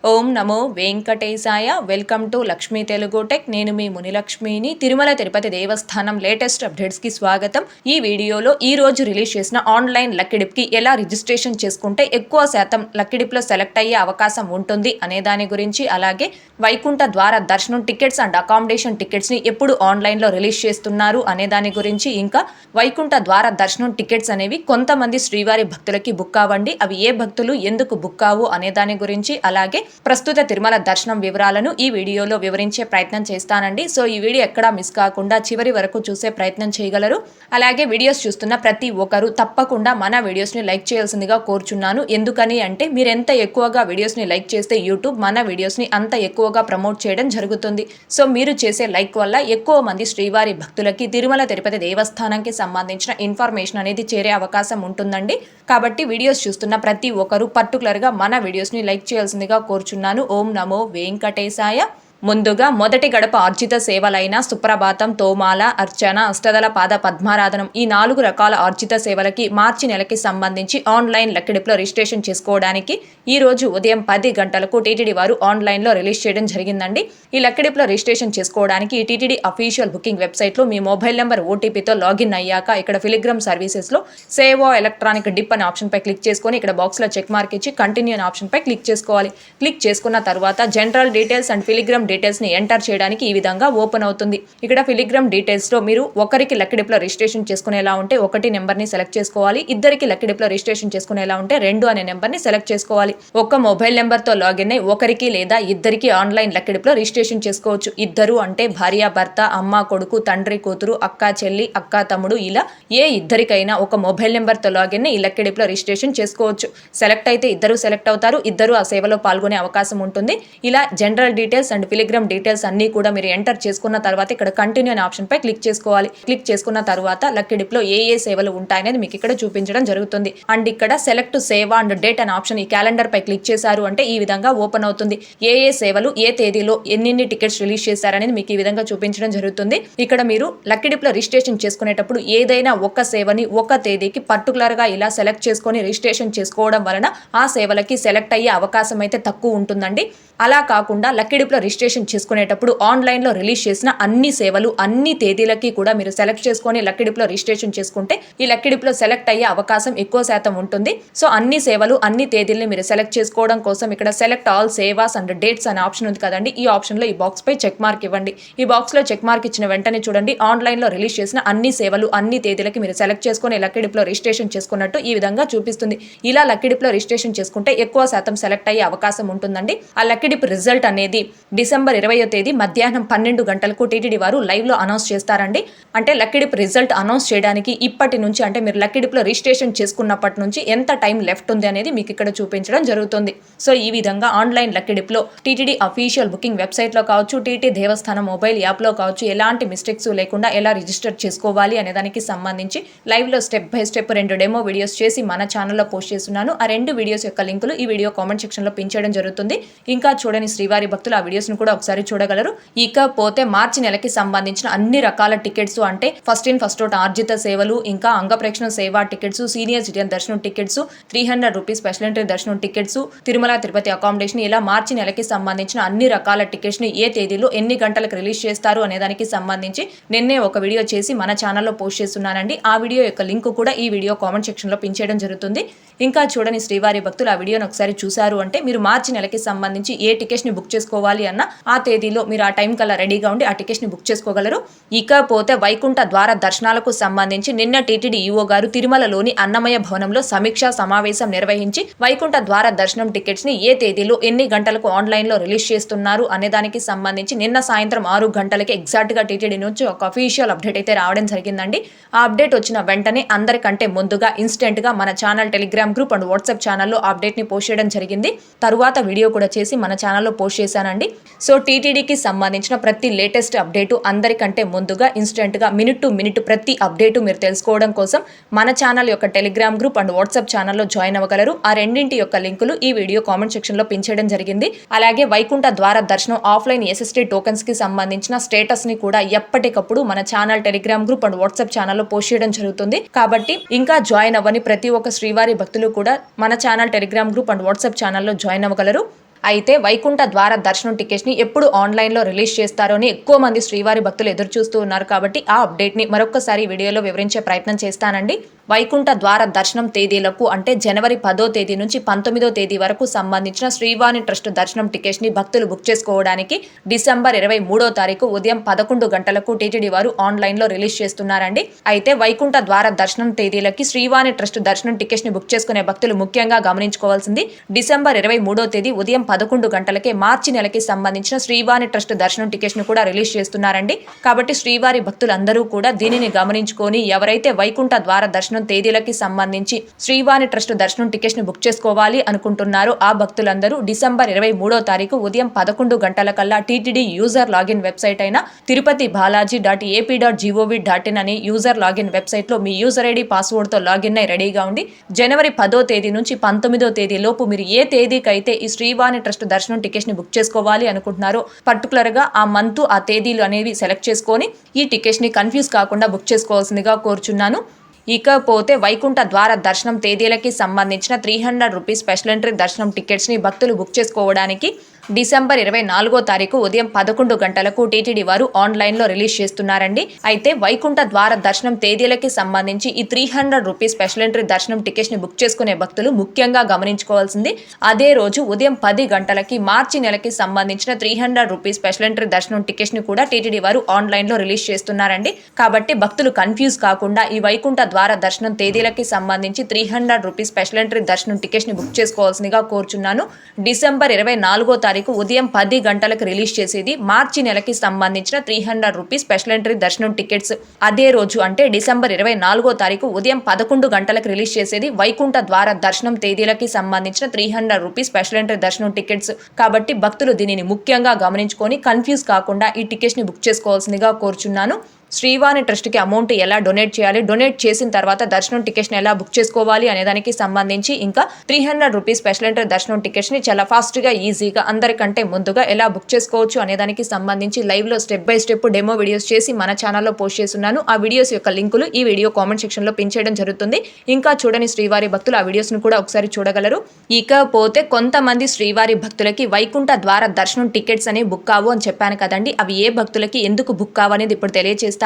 Om Namo Venkatesaya. Welcome to Lakshmi Telugu tech. నేను మీ మునిలక్ష్మిని. తిరుమల తిరుపతి దేవస్థానం latest అప్డేట్స్కి స్వాగతం. ఈ వీడియోలో ఈ రోజు రిలీజ్ చేసిన ఆన్లైన్ లక్కీడిప్కి ఎలా రిజిస్ట్రేషన్ చేసుకుంటే ఎక్కువ శాతం లక్కీడిప్లో సెలెక్ట్ అయ్యే అవకాశం ఉంటుంది అనే దాని గురించి, అలాగే వైకుంఠ ద్వార దర్శనం టికెట్స్ అండ్ అకామిడేషన్ టికెట్స్ని ఎప్పుడు ఆన్లైన్లో రిలీజ్ చేస్తున్నారు అనే దాని గురించి, ఇంకా వైకుంఠ ద్వార దర్శనం టికెట్స్ అనేవి కొంతమంది శ్రీవారి భక్తులకి బుక్ కావండి, అవి ఏ భక్తులు ఎందుకు బుక్ కావు అనే దాని గురించి, అలాగే ప్రస్తుత తిరుమల దర్శనం వివరాలను ఈ వీడియోలో వివరించే ప్రయత్నం చేస్తానండి. సో ఈ వీడియో ఎక్కడా మిస్ కాకుండా చివరి వరకు చూసే ప్రయత్నం చేయగలరు. అలాగే వీడియోస్ చూస్తున్న ప్రతి ఒక్కరు తప్పకుండా మన వీడియోస్ని లైక్ చేయాల్సిందిగా కోరుచున్నాను. ఎందుకని అంటే మీరు ఎంత ఎక్కువగా వీడియోస్ని లైక్ చేస్తే యూట్యూబ్ మన వీడియోస్ని అంత ఎక్కువగా ప్రమోట్ చేయడం జరుగుతుంది. సో మీరు చేసే లైక్ వల్ల ఎక్కువ మంది శ్రీవారి భక్తులకి తిరుమల తిరుపతి దేవస్థానానికి సంబంధించిన ఇన్ఫర్మేషన్ అనేది చేరే అవకాశం ఉంటుందండి. కాబట్టి వీడియోస్ చూస్తున్న ప్రతి ఒక్కరు పర్టికులర్గా మన వీడియోస్ని లైక్ చేయాల్సిందిగా కోరుచున్నాను. ఓం నమో వెంకటేశాయ. ముందుగా మొదటి గడప ఆర్జిత సేవలైన సుప్రభాతం, తోమాల, అర్చన, అష్టదళ పాద పద్మారాధనం ఈ 4 రకాల ఆర్జిత సేవలకి మార్చి నెలకి సంబంధించి ఆన్లైన్ లక్కీడిప్లో రిజిస్ట్రేషన్ చేసుకోవడానికి ఈ రోజు ఉదయం 10 గంటలకు టీటీడీ వారు ఆన్లైన్లో రిలీజ్ చేయడం జరిగిందండి. ఈ లక్కీడిప్లో రిజిస్ట్రేషన్ చేసుకోవడానికి ఈ టీటీడీ అఫీషియల్ బుకింగ్ వెబ్సైట్లో మీ మొబైల్ నెంబర్ ఓటీపీతో లాగిన్ అయ్యాక ఇక్కడ ఫిలిగ్రామ్ సర్వీసెస్లో సేవ్ ఎలక్ట్రానిక్ డిప్ అనే ఆప్షన్పై క్లిక్ చేసుకొని ఇక్కడ బాక్స్లో చెక్ మార్క్ ఇచ్చి కంటిన్యూ అనే ఆప్షన్పై క్లిక్ చేసుకోవాలి. క్లిక్ చేసుకున్న తర్వాత జనరల్ డీటెయిల్స్ అండ్ ఫిలిగ్రామ్ డీటెయిల్స్ ని ఎంటర్ చేయడానికి ఈ విధంగా ఓపెన్ అవుతుంది. ఇక్కడ ఫిలిగ్రామ్ డీటెయిల్స్ లో మీరు ఒకరికి లక్కీడిప్లో రిజిస్ట్రేషన్ చేసుకునేలా ఉంటే 1 నెంబర్ ని సెలెక్ట్ చేసుకోవాలి. ఇద్దరికి లక్కీడిప్లో రిజిస్ట్రేషన్ చేసుకునేలా ఉంటే 2 అనే నెంబర్ ని సెలెక్ట్ చేసుకోవాలి. ఒక మొబైల్ నెంబర్ తో లాగిన్ అయి ఒకరికి లేదా ఇద్దరికి ఆన్లైన్ లక్కీడిప్లో రిజిస్ట్రేషన్ చేసుకోవచ్చు. ఇద్దరు అంటే భార్య భర్త, అమ్మ కొడుకు, తండ్రి కూతురు, అక్క చెల్లి, అక్క తమ్ముడు, ఇలా ఏ ఇద్దరికైనా ఒక మొబైల్ నెంబర్ తో లాగిన్ అయి ఈ లక్కీడిప్లో రిజిస్ట్రేషన్ చేసుకోవచ్చు. సెలెక్ట్ అయితే ఇద్దరు సెలెక్ట్ అవుతారు. ఇద్దరు ఆ సేవలో పాల్గొనే అవకాశం ఉంటుంది. ఇలా జనరల్ డీటెయిల్స్ అండ్ ఫిలిగ్రామ్ డీటెయిల్స్ అన్ని కూడా మీరు ఎంటర్ చేసుకున్న తర్వాత ఇక్కడ కంటిన్యూ అనే ఆప్షన్ పై క్లిక్ చేసుకోవాలి. క్లిక్ చేసుకున్న తర్వాత లక్కీడిప్లో ఏ సేవలు ఉంటాయనేది మీకు ఇక్కడ చూపించడం జరుగుతుంది. అండ్ ఇక్కడ సెలెక్ట్ సేవ అండ్ డేట్ అనే ఆప్షన్ ఈ క్యాలెండర్ పై క్లిక్ చేశారు అంటే ఈ విధంగా ఓపెన్ అవుతుంది. ఏ సేవలు ఏ తేదీలో ఎన్ని టికెట్స్ రిలీజ్ చేశారనేది మీకు ఈ విధంగా చూపించడం జరుగుతుంది. ఇక్కడ మీరు లక్కీడిప్లో రిజిస్ట్రేషన్ చేసుకునేటప్పుడు ఏదైనా ఒక సేవని ఒక తేదీకి పర్టికులర్ గా ఇలా సెలెక్ట్ చేసుకొని రిజిస్ట్రేషన్ చేసుకోవడం వలన ఆ సేవలకి సెలెక్ట్ అయ్యే అవకాశం అయితే తక్కువ ఉంటుందండి. అలా కాకుండా లక్కీడిప్లో రిజిస్ట్రేషన్ చేసుకునేటప్పుడు ఆన్లైన్లో రిలీజ్ చేసిన అన్ని సేవలు అన్ని తేదీలకి కూడా మీరు సెలెక్ట్ చేసుకొని లక్కీడిప్లో రిజిస్ట్రేషన్ చేసుకుంటే ఈ లక్కీడిప్లో సెలెక్ట్ అయ్యే అవకాశం ఎక్కువ శాతం ఉంటుంది. సో అన్ని సేవలు అన్ని తేదీల్ని మీరు సెలెక్ట్ చేసుకోవడం కోసం ఇక్కడ select all sevas and dates అనే ఆప్షన్ ఉంది కదండి, ఈ ఆప్షన్లో ఈ బాక్స్ పై చెక్ మార్క్ ఇవ్వండి. ఈ బాక్స్లో చెక్ మార్క్ ఇచ్చిన వెంటనే చూడండి ఆన్లైన్లో రిలీజ్ చేసిన అన్ని సేవలు అన్ని తేదీలకి మీరు సెలెక్ట్ చేసుకొని లక్కీడిప్లో రిజిస్ట్రేషన్ చేసుకున్నట్టు ఈ విధంగా చూపిస్తుంది. ఇలా లక్కీడిప్లో రిజిస్ట్రేషన్ చేసుకుంటే ఎక్కువ శాతం సెలెక్ట్ అయ్యే అవకాశం ఉంటుందండి. ఆ లక్కీడిప్ రిజల్ట్ అనేది డిసెంబర్ 20వ తేదీ మధ్యాహ్నం 12 గంటలకు టీటీడీ వారు లైవ్ లో అనౌన్స్ చేస్తారండి. అంటే లక్కీడిప్ రిజల్ట్ అనౌన్స్ చేయడానికి ఇప్పటి నుంచి, అంటే మీరు లక్కీడిప్లో రిజిస్ట్రేషన్ చేసుకున్నప్పటి నుంచి ఎంత టైం లెఫ్ట్ ఉంది అనేది మీకు ఇక్కడ చూపించడం జరుగుతుంది. సో ఈ విధంగా ఆన్లైన్ లక్కీడిప్లో టీటీడీ అఫీషియల్ బుకింగ్ వెబ్సైట్ లో కావచ్చు, టీటీ దేవస్థానం మొబైల్ యాప్ లో కావచ్చు, ఎలాంటి మిస్టేక్స్ లేకుండా ఎలా రిజిస్టర్ చేసుకోవాలి అనే దానికి సంబంధించి లైవ్ లో step by step 2 demo videos చేసి మన ఛానల్లో పోస్ట్ చేస్తున్నాను. ఆ 2 వీడియోస్ యొక్క లింకులు ఈ వీడియో కామెంట్ సెక్షన్ లో పిన్ చేయడం జరుగుతుంది. ఇంకా చూడని శ్రీవారి భక్తులు ఆ వీడియోస్ ను కూడా ఒకసారి చూడగలరు. ఇకపోతే మార్చి నెలకి సంబంధించిన అన్ని రకాల టికెట్స్, అంటే ఫస్ట్ ఇన్ ఫస్ట్ అవుట్ ఆర్జిత సేవలు, ఇంకా అంగప్రక్షణ సేవా టికెట్స్, సీనియర్ సిటిజన్ దర్శనం టికెట్స్, 300 రూపీస్ స్పెషల్ ఎంట్రీ దర్శనం టికెట్స్, తిరుమల తిరుపతి అకామిడేషన్, ఇలా మార్చి నెలకి సంబంధించిన అన్ని రకాల టికెట్స్ ని ఏ తేదీలో ఎన్ని గంటలకు రిలీజ్ చేస్తారు అనే దానికి సంబంధించి నిన్నే ఒక వీడియో చేసి మన ఛానల్లో పోస్ట్ చేస్తున్నానండి. ఆ వీడియో యొక్క లింక్ కూడా ఈ వీడియో కామెంట్ సెక్షన్ లో పిన్ చేయడం జరుగుతుంది. ఇంకా చూడని శ్రీవారి భక్తులు ఆ వీడియోని ఒకసారి చూశారు అంటే మీరు మార్చి నెలకి సంబంధించి ఏ టికెట్స్ ని బుక్ చేసుకోవాలి అన్న ఆ తేదీలో మీరు ఆ టైం కల్లా రెడీగా ఉండి ఆ టికెట్స్ ని బుక్ చేసుకోగలరు. ఇకపోతే వైకుంఠ ద్వార దర్శనాలకు సంబంధించి నిన్న టీటీడీ ఈఓ గారు తిరుమలలోని అన్నమయ్య భవనంలో సమీక్షా సమావేశం నిర్వహించి వైకుంఠ ద్వార దర్శనం టికెట్స్ ని ఏ తేదీలో ఎన్ని గంటలకు ఆన్లైన్ లో రిలీజ్ చేస్తున్నారు అనే దానికి సంబంధించి నిన్న సాయంత్రం 6 గంటలకి ఎగ్జాక్ట్ గా టీటీడీ నుంచి ఒక అఫీషియల్ అప్డేట్ అయితే రావడం జరిగిందండి. ఆ అప్డేట్ వచ్చిన వెంటనే అందరికంటే ముందుగా ఇన్స్టెంట్ గా మన channel Telegram group and WhatsApp ఛానల్లో అప్డేట్ ని పోస్ట్ చేయడం జరిగింది. తరువాత వీడియో కూడా చేసి మన ఛానల్లో పోస్ట్ చేశానండి. సో టీటీడీకి సంబంధించిన ప్రతి లేటెస్ట్ అప్డేటు అందరికంటే ముందుగా ఇన్స్టెంట్ గా మినిట్ టు మినిట్ ప్రతి అప్డేటు మీరు తెలుసుకోవడం కోసం మన ఛానల్ యొక్క టెలిగ్రామ్ గ్రూప్ అండ్ వాట్సాప్ ఛానల్లో జాయిన్ అవ్వగలరు. ఆ రెండింటి యొక్క లింకులు ఈ వీడియో కామెంట్ సెక్షన్ లో పిన్ చేయడం జరిగింది. అలాగే వైకుంఠ ద్వార దర్శనం ఆఫ్లైన్ ఎస్ఎస్టీ టోకెన్స్ కి సంబంధించిన స్టేటస్ ని కూడా ఎప్పటికప్పుడు మన channel Telegram group and WhatsApp ఛానల్లో పోస్ట్ చేయడం జరుగుతుంది. కాబట్టి ఇంకా జాయిన్ అవ్వని ప్రతి ఒక్క శ్రీవారి భక్తులు కూడా మన channel Telegram group and WhatsApp ఛానల్లో జాయిన్ అవ్వగలరు. అయితే వైకుంఠ ద్వార దర్శనం టికెట్స్ ని ఎప్పుడు ఆన్లైన్ లో రిలీజ్ చేస్తారో అని ఎక్కువ మంది శ్రీవారి భక్తులు ఎదురు చూస్తూ ఉన్నారు. కాబట్టి ఆ అప్డేట్ ని మరొకసారి వీడియోలో వివరించే ప్రయత్నం చేస్తానండి. వైకుంఠ ద్వార దర్శనం తేదీలకు అంటే జనవరి 10వ తేదీ నుంచి 19వ తేదీ వరకు సంబంధించిన శ్రీవాణి ట్రస్ట్ దర్శనం టికెట్స్ ని భక్తులు బుక్ చేసుకోవడానికి డిసెంబర్ 23వ తారీఖు ఉదయం 11 గంటలకు టీటీడీ వారు ఆన్లైన్ లో రిలీజ్ చేస్తున్నారండి. అయితే వైకుంఠ ద్వార దర్శనం తేదీలకి శ్రీవాణి ట్రస్ట్ దర్శనం టికెట్స్ ని బుక్ చేసుకునే భక్తులు ముఖ్యంగా గమనించుకోవాల్సింది డిసెంబర్ 23వ తేదీ ఉదయం 11 గంటలకే మార్చి నెలకి సంబంధించిన శ్రీవాణి ట్రస్ట్ దర్శనం టికెట్స్ ను కూడా రిలీజ్ చేస్తున్నారండి. కాబట్టి శ్రీవారి భక్తులందరూ కూడా దీనిని గమనించుకొని ఎవరైతే వైకుంఠ ద్వార దర్శనం తేదీలకి సంబంధించి శ్రీవాణి ట్రస్ట్ దర్శనం టికెట్స్ ని బుక్ చేసుకోవాలి అనుకుంటున్నారో ఆ భక్తులందరూ డిసెంబర్ 23వ తారీఖు ఉదయం 11 గంటల కల్లా టీటీడీ యూజర్ లాగిన్ వెబ్సైట్ అయిన tirupati.balaji.ap.gov.in అనే యూజర్ లాగిన్ వెబ్సైట్ లో మీ యూజర్ ఐడి పాస్వర్డ్ తో లాగిన్ అయి రెడీగా ఉండి జనవరి 10వ తేదీ నుంచి 19వ తేదీ లోపు మీరు ఏ తేదీకైతే ఈ శ్రీవాణి ట్రస్ట్ దర్శనం టికెట్స్ ని బుక్ చేసుకోవాలి అనుకుంటున్నారో పర్టికులర్ గా ఆ మంత్ ఆ తేదీలు అనేవి సెలెక్ట్ చేసుకొని ఈ టికెట్స్ ని కన్ఫ్యూజ్ కాకుండా బుక్ చేసుకోవాల్సిందిగా కోరుచున్నాను. ఇకపోతే వైకుంఠ ద్వార దర్శనం తేదీలకి సంబంధించిన 300 రూపీస్ స్పెషల్ ఎంట్రీ దర్శనం టికెట్స్ ని భక్తులు బుక్ చేసుకోవడానికి డిసెంబర్ 24వ తారీఖు ఉదయం 11 గంటలకు టీటీడీ వారు ఆన్లైన్ లో రిలీజ్ చేస్తున్నారండి. అయితే వైకుంఠ ద్వార దర్శనం తేదీలకి సంబంధించి ఈ 300 రూపీస్ స్పెషల్ ఎంట్రీ దర్శనం టికెట్స్ ని బుక్ చేసుకునే భక్తులు ముఖ్యంగా గమనించుకోవాల్సింది అదే రోజు ఉదయం 10 గంటలకి మార్చి నెలకి సంబంధించిన 300 రూపీస్ స్పెషల్ ఎంట్రీ దర్శనం టికెట్స్ ని కూడా టీటీడీ వారు ఆన్లైన్ లో రిలీజ్ చేస్తున్నారండి. కాబట్టి భక్తులు కన్ఫ్యూజ్ కాకుండా ఈ వైకుంఠ ద్వార దర్శనం తేదీలకి సంబంధించి 300 రూపీస్ స్పెషల్ ఎంట్రీ దర్శనం టికెట్స్ ని బుక్ చేసుకోవాల్సిందిగా కోరుచున్నాను. డిసెంబర్ 24వ తారీఖు ఉదయం 10 గంటలకు రిలీజ్ చేసేది మార్చి నెలకి సంబంధించిన 300 రూపీస్ స్పెషల్ ఎంట్రీ దర్శనం టికెట్స్ అదే రోజు అంటే డిసెంబర్ 24వ తారీఖు ఉదయం 11 గంటలకు రిలీజ్ చేసేది వైకుంఠ ద్వార దర్శనం తేదీలకి సంబంధించిన 300 రూపీస్ స్పెషల్ ఎంట్రీ దర్శనం టికెట్స్. కాబట్టి భక్తులు దీనిని ముఖ్యంగా గమనించుకొని కన్ఫ్యూజ్ కాకుండా ఈ టికెట్స్ ని బుక్ చేసుకోవాల్సిందిగా కోరుచున్నాను. శ్రీవాణి ట్రస్ట్కి అమౌంట్ ఎలా డొనేట్ చేయాలి, డొనేట్ చేసిన తర్వాత దర్శనం టికెట్స్ని ఎలా బుక్ చేసుకోవాలి అనే దానికి సంబంధించి ఇంకా 300 రూపీస్ స్పెషల్ ఎంట్రీ దర్శనం టికెట్స్ని చాలా ఫాస్ట్గా ఈజీగా అందరికంటే ముందుగా ఎలా బుక్ చేసుకోవచ్చు అనే దానికి సంబంధించి లైవ్లో step by step demo videos చేసి మన ఛానల్లో పోస్ట్ చేస్తున్నాను. ఆ వీడియోస్ యొక్క లింకులు ఈ వీడియో కామెంట్ సెక్షన్లో పిన్ చేయడం జరుగుతుంది. ఇంకా చూడని శ్రీవారి భక్తులు ఆ వీడియోస్ను కూడా ఒకసారి చూడగలరు. ఇకపోతే కొంతమంది శ్రీవారి భక్తులకి వైకుంఠ ద్వార దర్శనం టికెట్స్ అనేవి బుక్ కావు అని చెప్పాను కదండి. అవి ఏ భక్తులకి ఎందుకు బుక్ కావు అనేది ఇప్పుడు తెలియజేస్తానండి.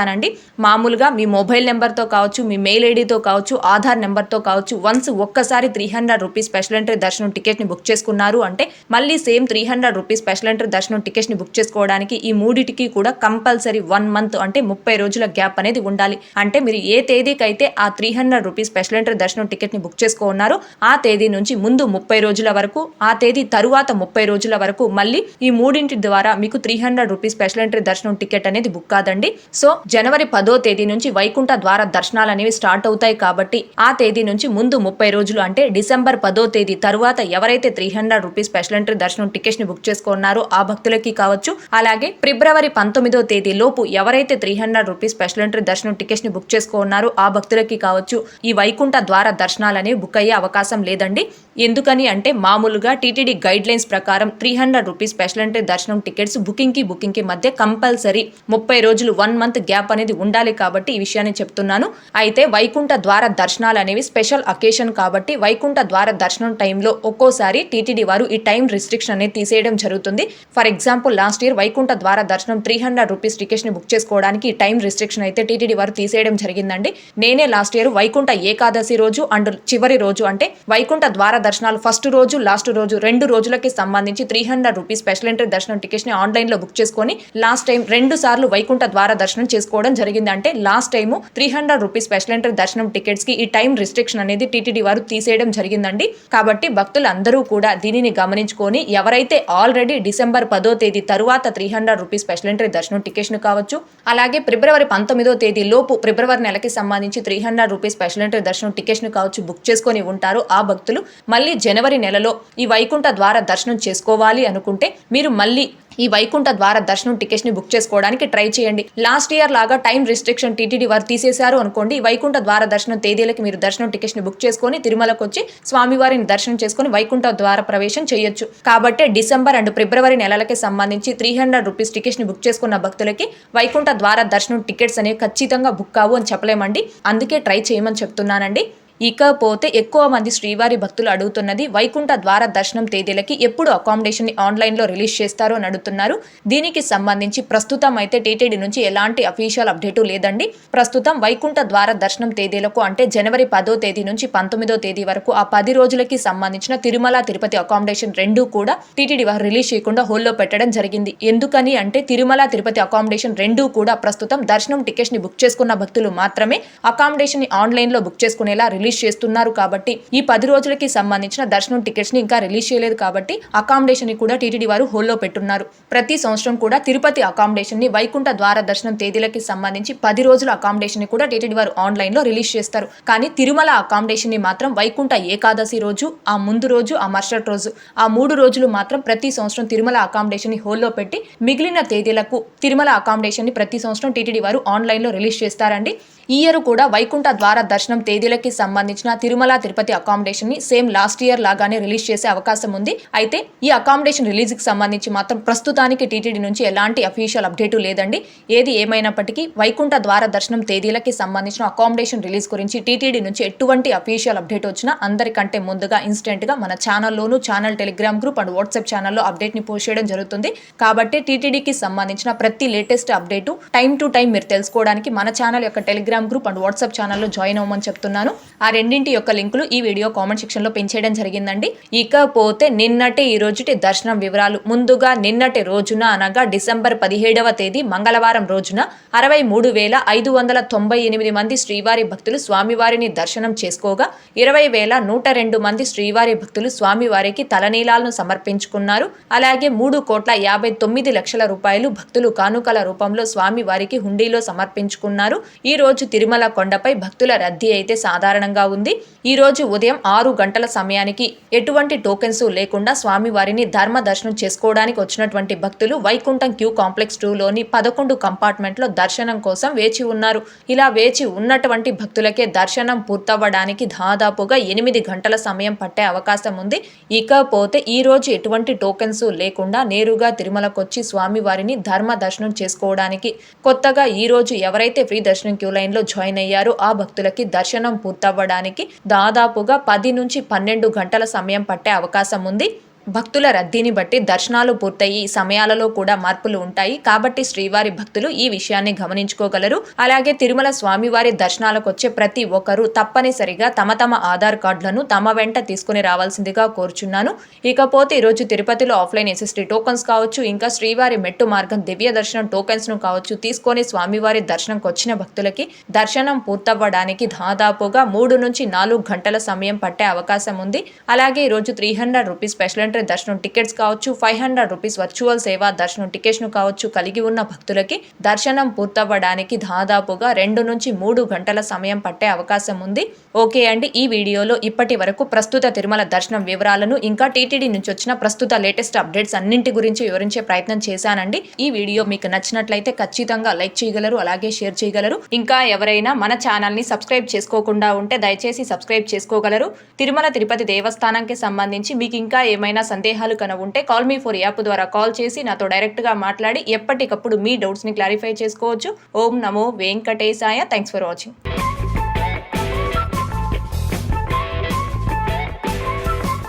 మామూలుగా మీ మొబైల్ నెంబర్తో కావచ్చు, మీ మెయిల్ ఐడితో కావచ్చు, ఆధార్ నెంబర్తో కావచ్చు, వన్స్ ఒక్కసారి 300 రూపీస్ స్పెషల్ ఎంట్రీ దర్శనం టికెట్ని బుక్ చేసుకున్నారు అంటే మళ్ళీ సేమ్ 300 రూపీస్ స్పెషల్ ఎంట్రీ దర్శనం టికెట్స్ని బుక్ చేసుకోవడానికి ఈ మూడిటికి కూడా కంపల్సరీ 1 మంత్ అంటే 30 రోజుల గ్యాప్ అనేది ఉండాలి. అంటే మీరు ఏ తేదీకైతే ఆ 300 రూపీస్ స్పెషల్ ఎంట్రీ దర్శనం టికెట్ని బుక్ చేసుకున్నారో ఆ తేదీ నుంచి ముందు 30 రోజుల వరకు, ఆ తేదీ తరువాత 30 రోజుల వరకు మళ్ళీ ఈ మూడింటి ద్వారా మీకు 300 రూపీస్ స్పెషల్ ఎంట్రీ దర్శనం టికెట్ అనేది బుక్ కాదండి. సో జనవరి 10వ తేదీ నుంచి వైకుంఠ ద్వార దర్శనాలు అనేవి స్టార్ట్ అవుతాయి. కాబట్టి ఆ తేదీ నుంచి ముందు 30 రోజులు అంటే డిసెంబర్ 10వ తేదీ తరువాత ఎవరైతే 300 రూపీస్ స్పెషల్ ఎంట్రీ దర్శనం టికెట్స్ ని బుక్ చేసుకున్నారో ఆ భక్తులకి కావచ్చు, అలాగే ఫిబ్రవరి 19వ తేదీ లోపు ఎవరైతే 300 రూపీస్ స్పెషల్ ఎంట్రీ దర్శనం టికెట్స్ ని బుక్ చేసుకున్నారో ఆ భక్తులకి కావచ్చు ఈ వైకుంఠ ద్వార దర్శనాలు అనేవి బుక్ అయ్యే అవకాశం లేదండి. ఎందుకని అంటే మామూలుగా టీటీడీ గైడ్ లైన్స్ ప్రకారం 300 రూపీస్ స్పెషల్ ఎంట్రీ దర్శనం టికెట్స్ బుకింగ్ కి మధ్య కంపల్సరీ 30 రోజులు 1 మంత్ గ్యాప్ అనేది ఉండాలి. కాబట్టి ఈ విషయాన్ని చెప్తున్నాను. అయితే వైకుంఠ ద్వార దర్శనాలు అనేవి స్పెషల్ అకేషన్ కాబట్టి వైకుంఠ ద్వార దర్శనం టైంలో ఒక్కోసారి టీటీడీ వారు ఈ టైం రిస్ట్రిక్షన్ అనేది తీసేయడం జరుగుతుంది. For example last year Vaikuntha ద్వార దర్శనం 300 రూపీస్ టికెట్స్ ని బుక్ చేసుకోవడానికి ఈ టైం రిస్ట్రిక్షన్ అయితే టీటీడీ వారు తీసేయడం జరిగిందండి. నేనే లాస్ట్ ఇయర్ వైకుంఠ ఏకాదశి రోజు అండ్ చివరి రోజు అంటే వైకుంఠ ద్వార దర్శనాలు ఫస్ట్ రోజు లాస్ట్ రోజు 2 రోజులకి సంబంధించి 300 రూపీస్ స్పెషల్ ఎంట్రీ దర్శనం టికెట్స్ ని ఆన్లైన్ లో బుక్ చేసుకొని లాస్ట్ టైం 2 సార్లు వైకుంఠ ద్వార దర్శనం చేసుకోవడం జరిగింది. అంటే last time 300 rupees special entry దర్శనం టికెట్స్ కి ఈ టైం రిస్ట్రిక్షన్ అనేది టీటీడీ వారు తీసేయడం జరిగిందండి. కాబట్టి భక్తులు అందరూ కూడా దీనిని గమనించుకొని ఎవరైతే ఆల్రెడీ డిసెంబర్ 10వ తేదీ తరువాత 300 రూపీస్ స్పెషల్ ఎంట్రీ దర్శనం టికెట్స్ ను కావచ్చు, అలాగే ఫిబ్రవరి 19వ తేదీ లోపు ఫిబ్రవరి నెలకి సంబంధించి 300 రూపీస్ స్పెషల్ ఎంట్రీ దర్శనం టికెట్స్ ను కావచ్చు బుక్ చేసుకొని ఉంటారు. ఆ భక్తులు మళ్ళీ జనవరి నెలలో ఈ వైకుంఠ ద్వార దర్శనం చేసుకోవాలి అనుకుంటే మీరు మళ్ళీ ఈ వైకుంఠ ద్వార దర్శనం టికెట్స్ ని బుక్ చేసుకోవడానికి ట్రై చేయండి. లాస్ట్ ఇయర్ లాగా టైం రిస్ట్రిక్షన్ టీటీడీ వారు తీసేశారు అనుకోండి, వైకుంఠ ద్వార దర్శనం తేదీలకి మీరు దర్శనం టికెట్స్ ని బుక్ చేసుకొని తిరుమలకు వచ్చి స్వామివారిని దర్శనం చేసుకుని వైకుంఠ ద్వార ప్రవేశం చేయొచ్చు. కాబట్టి డిసెంబర్ అండ్ ఫిబ్రవరి నెలలకి సంబంధించి 300 రూపీస్ టికెట్స్ ని బుక్ చేసుకున్న భక్తులకి వైకుంఠ ద్వార దర్శనం టికెట్స్ అనేవి ఖచ్చితంగా బుక్ కావు అని చెప్పలేమండి. అందుకే ట్రై చేయమని చెప్తున్నానండి. ఇకపోతే ఎక్కువ మంది శ్రీవారి భక్తులు అడుగుతున్నది వైకుంఠ ద్వార దర్శనం తేదీలకి ఎప్పుడు అకామిడేషన్ ని ఆన్లైన్ లో రిలీజ్ చేస్తారో అని అడుగుతున్నారు. దీనికి సంబంధించి ప్రస్తుతం అయితే టీటీడీ నుంచి ఎలాంటి అఫీషియల్ అప్డేటు లేదండి. ప్రస్తుతం వైకుంఠ ద్వార దర్శనం తేదీలకు అంటే జనవరి 10వ తేదీ నుంచి 19వ తేదీ వరకు ఆ 10 రోజులకి సంబంధించిన తిరుమల తిరుపతి అకామిడేషన్ రెండూ కూడా టీటీడీ వారు రిలీజ్ చేయకుండా హోల్డ్లో పెట్టడం జరిగింది. ఎందుకని అంటే తిరుమల తిరుపతి అకామిడేషన్ రెండూ కూడా ప్రస్తుతం దర్శనం టికెట్స్ ని బుక్ చేసుకున్న భక్తులు మాత్రమే అకామిడేషన్ ని ఆన్లైన్ లో బుక్ చేసుకునేలా రిలీజ్ చేస్తున్నారు. కాబట్టి ఈ 10 రోజులకి సంబంధించిన దర్శనం టికెట్స్ ని ఇంకా రిలీజ్ చేయలేదు కాబట్టి అకామిడేషన్ ని కూడా టీటీడీ వారు హోల్డ్లో పెట్టున్నారు. ప్రతి సంవత్సరం కూడా తిరుపతి అకామిడేషన్ ని వైకుంఠ ద్వార దర్శనం తేదీలకి సంబంధించి 10 రోజుల అకామిడేషన్ ని కూడా టీటీడీ వారు ఆన్లైన్ లో రిలీజ్ చేస్తారు. కానీ తిరుమల అకామిడేషన్ ని మాత్రం వైకుంఠ ఏకాదశి రోజు, ఆ ముందు రోజు, ఆ మరుసటి రోజు, ఆ 3 రోజులు మాత్రం ప్రతి సంవత్సరం తిరుమల అకామిడేషన్ ని హోల్డ్లో పెట్టి మిగిలిన తేదీలకు తిరుమల అకామిడేషన్ ని ప్రతి సంవత్సరం టీటీడీ వారు ఆన్లైన్ లో రిలీజ్ చేస్తారండి. ఈ ఇయర్ కూడా వైకుంఠ ద్వార దర్శనం తేదీలకి సంబంధించిన తిరుమల తిరుపతి అకామిడేషన్ ని సేమ్ లాస్ట్ ఇయర్ లాగానే రిలీజ్ చేసే అవకాశం ఉంది. అయితే ఈ అకామిడేషన్ రిలీజ్ కి సంబంధించి మాత్రం ప్రస్తుతానికి టీటీడీ నుంచి ఎలాంటి అఫీషియల్ అప్డేటు లేదండి. ఏది ఏమైనప్పటికీ వైకుంఠ ద్వార దర్శనం తేదీలకి సంబంధించిన అకామిడేషన్ రిలీజ్ గురించి టీటీడీ నుంచి ఎటువంటి అఫీషియల్ అప్డేట్ వచ్చినా అందరికంటే ముందుగా ఇన్స్టెంట్ గా మన ఛానల్లోను, channel Telegram group and WhatsApp ఛానల్లో అప్డేట్ ని పోస్ట్ చేయడం జరుగుతుంది. కాబట్టి టీటీడీకి సంబంధించిన ప్రతి latest update time to time మీరు తెలుసుకోవడానికి మన ఛానల్ యొక్క టెలిగ్రామ్ గ్రూప్ అండ్ వాట్సాప్ ఛానల్లో జాయిన్ అవ్వమని చెప్తున్నాను. ఆ రెండింటి యొక్క లింకులు ఈ వీడియో కామెంట్ సెక్షన్ లో పెంచేయడం జరిగిందండి. ఇకపోతే నిన్నటి ఈ రోజుటి దర్శనం వివరాలు. ముందుగా నిన్నటి రోజున అనగా డిసెంబర్ 17వ తేదీ మంగళవారం రోజున 63,598 మంది శ్రీవారి భక్తులు స్వామివారిని దర్శనం చేసుకోగా 20,102 మంది శ్రీవారి భక్తులు స్వామివారికి తలనీలాలను సమర్పించుకున్నారు. అలాగే 3,59,00,000 రూపాయలు భక్తులు కానుకల రూపంలో స్వామివారికి హుండీలో సమర్పించుకున్నారు. ఈ రోజు తిరుమల కొండపై భక్తుల రద్దీ అయితే సాధారణంగా ఉంది. ఈ రోజు ఉదయం 6 గంటల సమయానికి ఎటువంటి టోకెన్స్ లేకుండా స్వామివారిని ధర్మ దర్శనం చేసుకోవడానికి వచ్చినటువంటి భక్తులు వైకుంఠం క్యూ కాంప్లెక్స్ 2లోని 11 కంపార్ట్మెంట్ లో దర్శనం కోసం వేచి ఉన్నారు. ఇలా వేచి ఉన్నటువంటి భక్తులకే దర్శనం పూర్తవ్వడానికి దాదాపుగా 8 గంటల సమయం పట్టే అవకాశం ఉంది. ఇకపోతే ఈ రోజు ఎటువంటి టోకెన్స్ లేకుండా నేరుగా తిరుమలకొచ్చి స్వామివారిని ధర్మ దర్శనం చేసుకోవడానికి కొత్తగా ఈ రోజు ఎవరైతే ఫ్రీ దర్శనం క్యూ లైన్ లో జాయిన్ అయ్యారో ఆ భక్తులకి దర్శనం పూర్తవ్వడానికి దాదాపుగా 10 నుంచి 12 గంటల సమయం పట్టే అవకాశం ఉంది. భక్తుల రద్దీని బట్టి దర్శనాలు పూర్తయి సమయాలలో కూడా మార్పులు ఉంటాయి. కాబట్టి శ్రీవారి భక్తులు ఈ విషయాన్ని గమనించుకోగలరు. అలాగే తిరుమల స్వామివారి దర్శనాలకు వచ్చే ప్రతి ఒక్కరూ తప్పనిసరిగా తమ తమ ఆధార్ కార్డులను తమ వెంట తీసుకుని రావాల్సిందిగా కోరుచున్నాను. ఇకపోతే ఈరోజు తిరుపతిలో ఆఫ్లైన్ ఎస్ఎస్టీ టోకన్స్ కావచ్చు, ఇంకా శ్రీవారి మెట్టు మార్గం దివ్య దర్శనం టోకెన్స్ ను కావచ్చు తీసుకొని స్వామివారి దర్శనంకి వచ్చిన భక్తులకి దర్శనం పూర్తవ్వడానికి దాదాపుగా 3 నుంచి 4 గంటల సమయం పట్టే అవకాశం ఉంది. అలాగే ఈరోజు 300 రూపీస్ స్పెషల్ దర్శనం టికెట్స్ కావచ్చు, 500 రూపీస్ వర్చువల్ సేవా దర్శనం టికెట్స్ ను కావచ్చు కలిగి ఉన్న భక్తులకి దర్శనం పూర్తవ్వడానికి దాదాపుగా 2 నుంచి 3 గంటల సమయం పట్టే అవకాశం ఉంది. ఓకే అండి, ఈ వీడియోలో ఇప్పటి వరకు ప్రస్తుత తిరుమల దర్శనం వివరాలను ఇంకా టీటీడీ నుంచి వచ్చిన ప్రస్తుత లేటెస్ట్ అప్డేట్స్ అన్నింటి గురించి వివరించే ప్రయత్నం చేశానండి. ఈ వీడియో మీకు నచ్చినట్లయితే ఖచ్చితంగా లైక్ చేయగలరు, అలాగే షేర్ చేయగలరు. ఇంకా ఎవరైనా మన ఛానల్ ని సబ్స్క్రైబ్ చేసుకోకుండా ఉంటే దయచేసి సబ్స్క్రైబ్ చేసుకోగలరు. తిరుమల తిరుపతి దేవస్థానానికి సంబంధించి మీకు ఇంకా ఏమైనా సందేహాలు ఉంటే కాల్ మీ ఫర్ యాప్ ద్వారా కాల్ చేసి నాతో డైరెక్ట్ గా మాట్లాడి ఎప్పటికప్పుడు మీ డౌట్స్ ని క్లారిఫై చేసుకోవచ్చు. ఓం నమో వెంకటేశాయ. Thanks for watching.